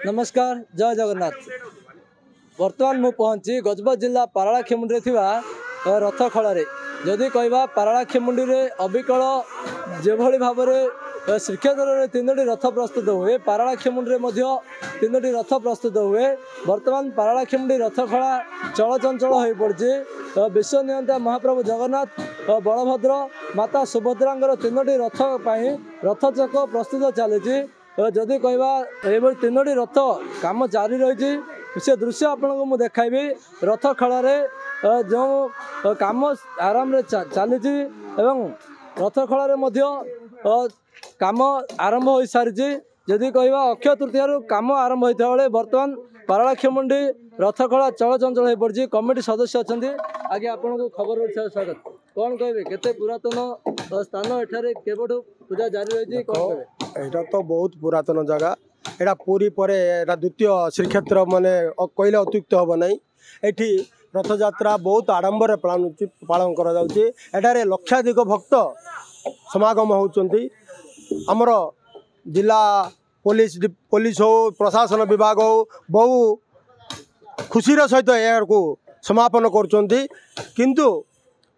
नमस्कार जय जगन्नाथ। बर्तमान मु पहुँची गजपत जिला पारालाखेमुंडी रथ खल जदि कहवा पारालाखेमुंडी अबिकल जो भाव में श्रीक्षेत्र में 3टी रथ प्रस्तुत हुए पारालाखेमुंडी तीनोटी रथ प्रस्तुत हुए। बर्तमान पारालाखेमुंडी रथ खला चलचंचल हो पड़ी। विश्व नियंता महाप्रभु जगन्नाथ बलभद्र माता सुभद्रा 3टी रथ रथ चक प्रस्तुत चली। जदि कहवा ये 3टी रथ काम जारी रही से दृश्य आपन को मुझे देखाइबी। रथ खल जो काम आराम चली रथ खल काम आरंभ हो सारी। जदि कहवा अक्षय तृतीय काम आरंभ होता बेले बर्तमान पारालाखेमुंडी रथ खला चलचंचल हो पड़ी। कमिटी सदस्य अच्छा आगे आपन को खबर ओडिशा स्वागत। कौन कहे केते पुरातन स्थान एठारे केबठु पूजा जारी रही कौन कहे? एटा तो बहुत पुरातन जगह। एटा पूरी परे द्वितीय श्रीक्षेत्र माने कहले अत्युक्त हम ना। एठी रथ यात्रा बहुत आडंबर पालन करा जाउची। एठारे लक्षाधिक भक्त समागम होउचंती। हमर जिला पुलिस हो प्रशासन विभाग हो बहु खुशीर सहित को समापन करुचंती। किंतु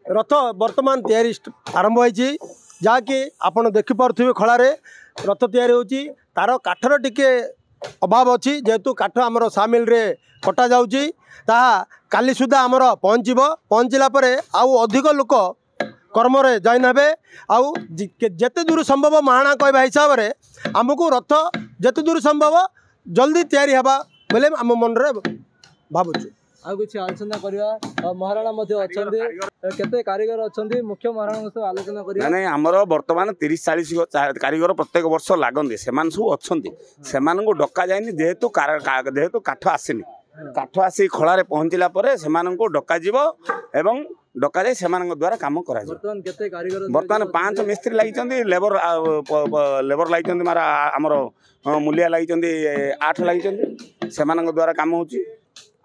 रथ वर्तमान तैयारी आरंभ होइची जाकि आपण देखि पारथुबे खलारे रथ तैयारी होची। तार काठर टिके अभाव अच्छी जेहेतु काठ आमर सामिल रे कटा जाउची। ताहा काली सुधा आमर पहुँचला परे आउ अधिक लोक कर्म रे जॉइन हेबे। आउ जेते दूर संभव महाणा कहबा हिसाब रे आमको रथ जेते दूर संभव जल्दी तैयारी हेबा बोले आम मन रे भाबुछु। आ कुछ आलोचना करवा महाराणा केते कारीगर अच्छा मुख्य महाराणा सब आलोचना करवा नहीं आमर बर्तमान 30-40 कारीगर प्रत्येक वर्ष लागंती से सब अच्छा से डका जाए जेहेतु काठ आसेनी काठ आसी खलारे पहुँचला से डका जीव एवं डका जाए से द्वारा काम करा। बर्तमान 5 मिस्त्री लगी लेबर लगी मारा आमर मूलिया लगी 8 लगी से द्वारा काम होची।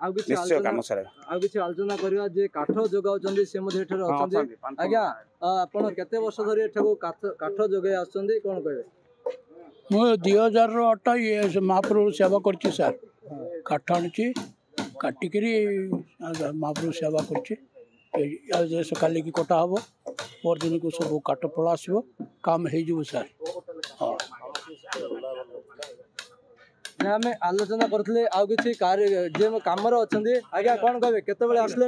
निश्चय काम सर आलोचना करवा जे काठ जोगाउछन्ती से मध्ये एठारे अछन्ती। आज्ञा आपण केते वर्ष धरि एठाको काठ जोगाई आछन्ती कोन कहबे? मु 2000 रो अटा ये महाप्रभु सेवा करछि सर। काठ आनछि काटिकरी महाप्रभु सेवा करछि। आज सकाले की कटा हबो पर दिन को सब काठ पळा आसीबो काम हे जिवो सर। आम आलोचना करते आउ कि कार्य जे कम अच्छा आज्ञा कौन कहे केतबेले आसले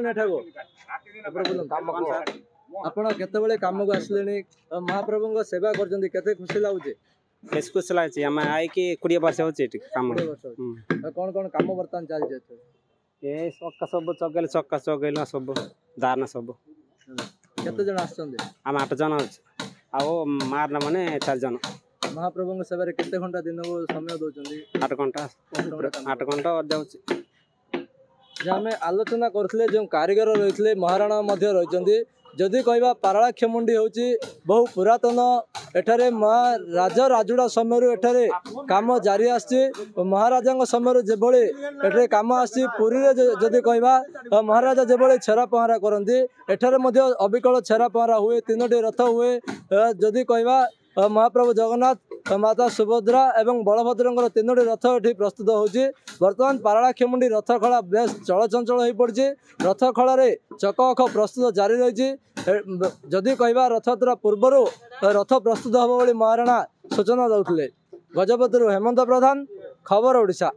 आपण केतबेले काम को आसले महाप्रभु सेवा करते केते खुशी लगुचे? बेस खुशी लगे आम आई कि 20 वर्ष होचे काम। कौन कौन काम बर्तमान चल ये चक्का सब चगेल चक्का चगेल सब दाना सब केते जन आछन? आम 8 जन आओ मारना माने 4 जन। महाप्रभु सेवा केते घंटा दिन को समय दौरान? 8 घंटा 8 घंटा जाऊँ। आम आलोचना करते जो कारीगर रही महाराणा रही। जदि कहवा पारालाखेमुंडी हूँ बहु पुरातन एठारे राजा राजुड़ा समय एठारे काम जारी आसी। महाराजा समय जेभली एठारे काम आसी पुरी जदि कहवा महाराजा जेभली छेरा पहरा करती एठारे अबिकल छेरा पहरा हुए 3टी रथ हुए। जदि कहवा महाप्रभु जगन्नाथ माता सुभद्रा एवं बलभद्र 3टी रथ ये प्रस्तुत होची। बर्तमान पारालाखेमुंडी रथ खला बेस चलचंचल हो पड़ी। रथ खल चक अख प्रस्तुत जारी रही। जदि कहवा रथयात्रा पूर्वर रथ प्रस्तुत हम महाराणा सूचना दौले। गजपति हेमंत प्रधान खबर ओडिशा।